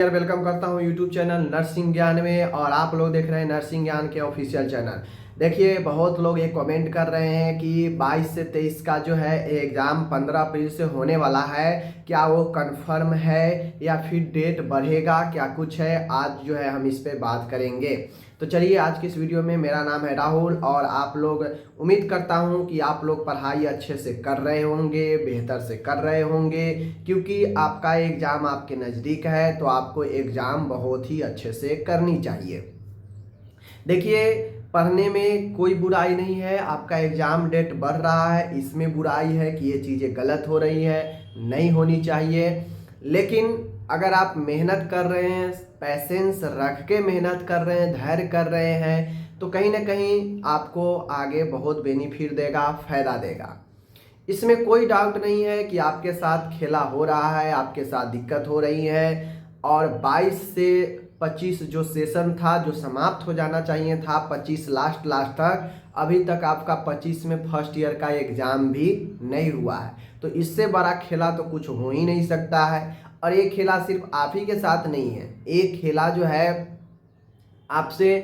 Welcome करता हूं YouTube channel nursing ज्ञान में। और आप लोग देख रहे हैं नर्सिंग ज्ञान के ऑफिशियल चैनल। देखिए, बहुत लोग ये कमेंट कर रहे हैं कि 22 से 23 का जो है एग्ज़ाम 15 अप्रैल से होने वाला है, क्या वो कंफर्म है या फिर डेट बढ़ेगा, क्या कुछ है। आज जो है हम इस पे बात करेंगे। तो चलिए, आज की इस वीडियो में मेरा नाम है राहुल और आप लोग, उम्मीद करता हूं कि आप लोग पढ़ाई अच्छे से कर रहे होंगे, बेहतर से कर रहे होंगे, क्योंकि आपका एग्ज़ाम आपके नज़दीक है तो आपको एग्ज़ाम बहुत ही अच्छे से करनी चाहिए। देखिए, पढ़ने में कोई बुराई नहीं है। आपका एग्ज़ाम डेट बढ़ रहा है, इसमें बुराई है कि ये चीज़ें गलत हो रही है, नहीं होनी चाहिए। लेकिन अगर आप मेहनत कर रहे हैं, पैसेंस रख के मेहनत कर रहे हैं, धैर्य कर रहे हैं, तो कहीं ना कहीं आपको आगे बहुत बेनिफिट देगा, फ़ायदा देगा। इसमें कोई डाउट नहीं है कि आपके साथ खेला हो रहा है, आपके साथ दिक्कत हो रही है। और 22 से 25 जो सेशन था, जो समाप्त हो जाना चाहिए था 25 लास्ट तक, अभी तक आपका 25 में फर्स्ट ईयर का एग्ज़ाम भी नहीं हुआ है। तो इससे बड़ा खेला तो कुछ हो ही नहीं सकता है। और ये खेला सिर्फ आप ही के साथ नहीं है, एक खेला जो है आपसे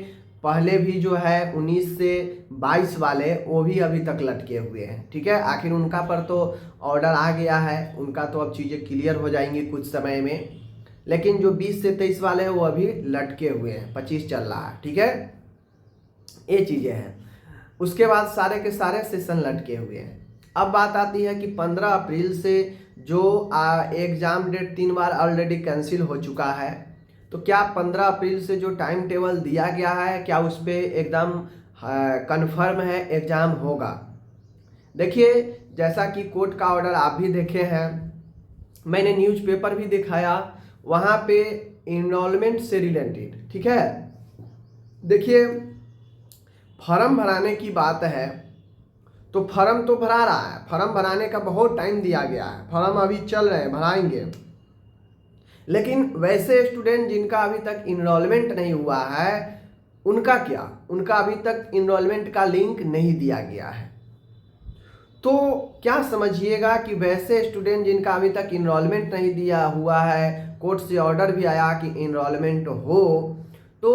पहले भी जो है 19 से 22 वाले, वो भी अभी तक लटके हुए हैं। ठीक है, आखिर उनका पर तो ऑर्डर आ गया है, उनका तो अब चीज़ें क्लियर हो जाएंगी कुछ समय में। लेकिन जो 20 से 23 वाले हैं वो अभी लटके हुए हैं, 25 चल रहा है। ठीक है, ये चीज़ें हैं। उसके बाद सारे के सारे सेशन लटके हुए हैं। अब बात आती है कि 15 अप्रैल से जो एग्ज़ाम डेट 3 बार ऑलरेडी कैंसिल हो चुका है, तो क्या 15 अप्रैल से जो टाइम टेबल दिया गया है, क्या उस पर एकदम कन्फर्म है एग्ज़ाम होगा। देखिए, जैसा कि कोर्ट का ऑर्डर आप भी देखे हैं, मैंने न्यूज़पेपर भी दिखाया, वहाँ पे इनरोलमेंट से रिलेटेड। ठीक है, देखिए, फॉर्म भराने की बात है तो फॉर्म तो भरा रहा है, फॉर्म भराने का बहुत टाइम दिया गया है, फॉर्म अभी चल रहे हैं, भराएंगे। लेकिन वैसे स्टूडेंट जिनका अभी तक इनरोलमेंट नहीं हुआ है, उनका क्या, उनका अभी तक इनरोलमेंट का लिंक नहीं दिया गया है। तो क्या समझिएगा कि वैसे स्टूडेंट जिनका अभी तक इनरोलमेंट नहीं दिया हुआ है, कोर्ट से ऑर्डर भी आया कि इनरोलमेंट हो, तो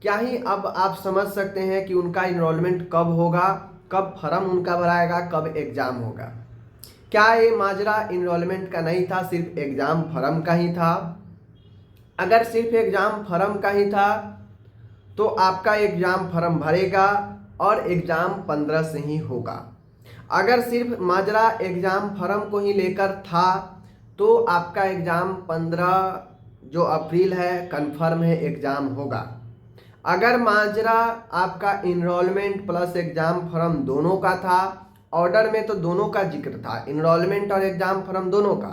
क्या ही अब आप समझ सकते हैं कि उनका इनरोलमेंट कब होगा, कब फॉर्म उनका भराएगा, कब एग्ज़ाम होगा। क्या ये माजरा इनरोलमेंट का नहीं था, सिर्फ एग्ज़ाम फॉर्म का ही था? अगर सिर्फ एग्ज़ाम फॉर्म का ही था तो आपका एग्ज़ाम फॉर्म भरेगा और एग्ज़ाम 15 से ही होगा। अगर सिर्फ माजरा एग्ज़ाम फॉर्म को ही लेकर था तो आपका एग्ज़ाम 15 जो अप्रैल है कन्फर्म है एग्ज़ाम होगा। अगर माजरा आपका इनरोलमेंट प्लस एग्ज़ाम फॉर्म दोनों का था, ऑर्डर में तो दोनों का जिक्र था, इनरोलमेंट और एग्ज़ाम फॉर्म दोनों का,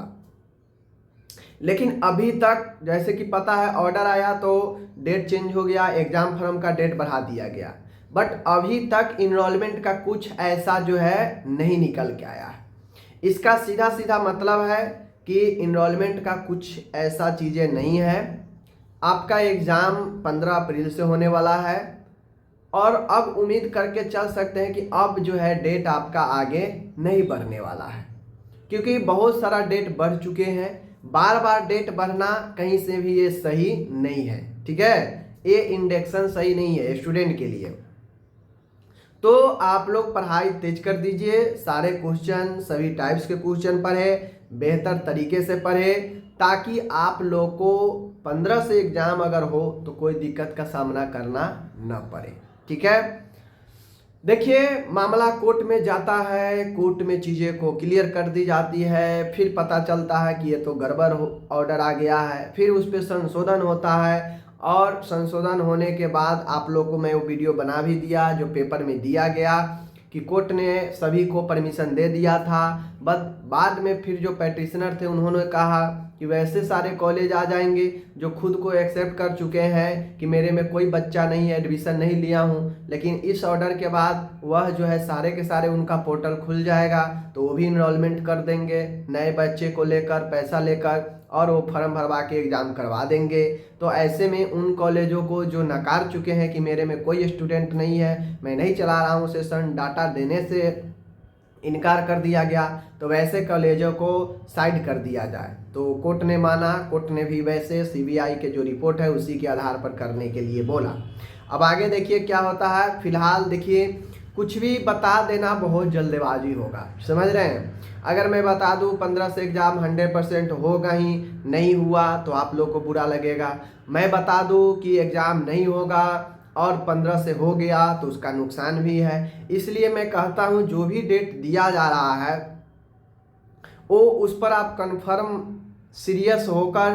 लेकिन अभी तक जैसे कि पता है ऑर्डर आया तो डेट चेंज हो गया, एग्ज़ाम फॉर्म का डेट बढ़ा दिया गया, बट अभी तक इनरोलमेंट का कुछ ऐसा जो है नहीं निकल के आया है। इसका सीधा सीधा मतलब है कि इनरोलमेंट का कुछ ऐसा चीज़ें नहीं है। आपका एग्ज़ाम 15 अप्रैल से होने वाला है और अब उम्मीद करके चल सकते हैं कि अब जो है डेट आपका आगे नहीं बढ़ने वाला है, क्योंकि बहुत सारा डेट बढ़ चुके हैं। बार बार डेट बढ़ना कहीं से भी ये सही नहीं है। ठीक है, ये इंडेक्शन सही नहीं है स्टूडेंट के लिए। तो आप लोग पढ़ाई तेज कर दीजिए, सारे क्वेश्चन, सभी टाइप्स के क्वेश्चन पढ़े, बेहतर तरीके से पढ़े, ताकि आप लोग को 15 से एग्ज़ाम अगर हो तो कोई दिक्कत का सामना करना न पड़े। ठीक है, देखिए, मामला कोर्ट में जाता है, कोर्ट में चीज़ें को क्लियर कर दी जाती है, फिर पता चलता है कि ये तो गड़बड़ ऑर्डर आ गया है, फिर उस पर संशोधन होता है। और संशोधन होने के बाद आप लोगों को मैं वो वीडियो बना भी दिया जो पेपर में दिया गया कि कोर्ट ने सभी को परमिशन दे दिया था, बट बाद में फिर जो पैटिशनर थे उन्होंने कहा कि वैसे सारे कॉलेज आ जाएंगे जो खुद को एक्सेप्ट कर चुके हैं कि मेरे में कोई बच्चा नहीं है, एडमिशन नहीं लिया हूं, लेकिन इस ऑर्डर के बाद वह जो है सारे के सारे उनका पोर्टल खुल जाएगा तो वो भी इनरोलमेंट कर देंगे नए बच्चे को लेकर, पैसा लेकर, और वो फॉर्म भरवा के एग्ज़ाम करवा देंगे। तो ऐसे में उन कॉलेजों को जो नकार चुके हैं कि मेरे में कोई स्टूडेंट नहीं है, मैं नहीं चला रहा हूँ सेशन, डाटा देने से इनकार कर दिया गया, तो वैसे कॉलेजों को साइड कर दिया जाए। तो कोर्ट ने माना, कोर्ट ने भी वैसे सीबीआई के जो रिपोर्ट है उसी के आधार पर करने के लिए बोला। अब आगे देखिए क्या होता है। फिलहाल देखिए कुछ भी बता देना बहुत जल्दबाजी होगा, समझ रहे हैं। अगर मैं बता दूं 15 से एग्ज़ाम 100% होगा ही, नहीं हुआ तो आप लोग को बुरा लगेगा। मैं बता दूं कि एग्ज़ाम नहीं होगा और 15 से हो गया तो उसका नुकसान भी है। इसलिए मैं कहता हूं जो भी डेट दिया जा रहा है वो उस पर आप कन्फर्म सीरियस होकर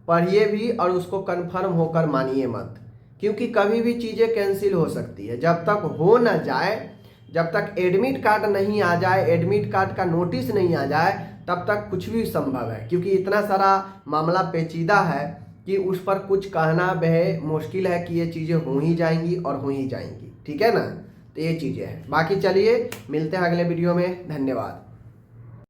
पढ़िए भी और उसको कन्फर्म होकर मानिए मत, क्योंकि कभी भी चीज़ें कैंसिल हो सकती है। जब तक हो ना जाए, जब तक एडमिट कार्ड नहीं आ जाए, एडमिट कार्ड का नोटिस नहीं आ जाए, तब तक कुछ भी संभव है। क्योंकि इतना सारा मामला पेचीदा है कि उस पर कुछ कहना बेहद मुश्किल है कि ये चीज़ें हो ही जाएंगी और हो ही जाएंगी, ठीक है ना। तो ये चीज़ें हैं। बाकी चलिए मिलते हैं अगले वीडियो में, धन्यवाद।